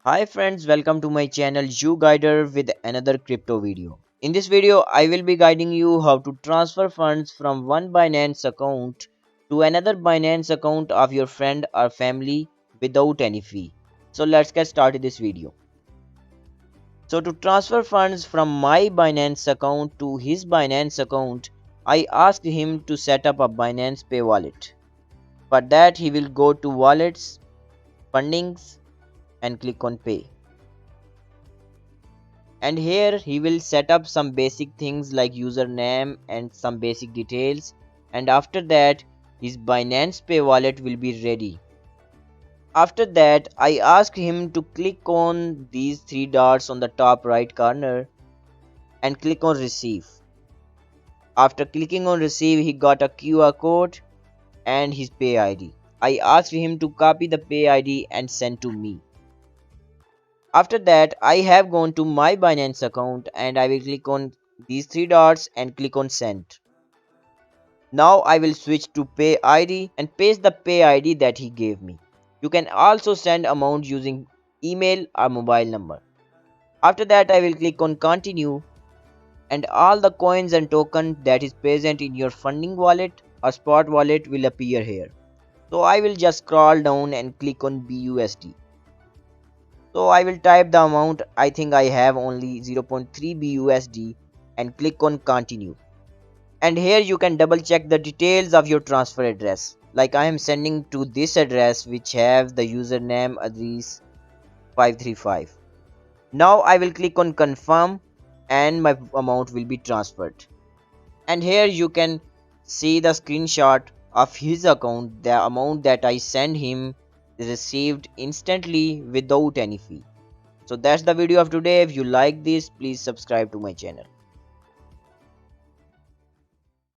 Hi friends, welcome to my channel Uguider with another crypto video. In this video, I will be guiding you how to transfer funds from one Binance account to another Binance account of your friend or family without any fee. So let's get started this video. So to transfer funds from my Binance account to his Binance account, I asked him to set up a Binance Pay wallet. For that, he will go to Wallets, Fundings and click on Pay. And here he will set up some basic things like username and some basic details, and after that his Binance Pay wallet will be ready. After that, I asked him to click on these three dots on the top right corner and click on receive. After clicking on receive, he got a QR code and his pay ID. I asked him to copy the pay ID and send to me. After that, I have gone to my Binance account and I will click on these three dots and click on send. Now I will switch to pay ID and paste the pay ID that he gave me. You can also send amount using email or mobile number. After that, I will click on continue and all the coins and tokens that is present in your funding wallet or spot wallet will appear here. So I will just scroll down and click on BUSD. So I will type the amount. I think I have only 0.3 BUSD and click on continue. And here you can double check the details of your transfer address. Like I am sending to this address which have the username Adris 535. Now I will click on confirm and my amount will be transferred. And here you can see the screenshot of his account. The amount that I send him is received instantly without any fee. So that's the video of today. If you like this, please subscribe to my channel.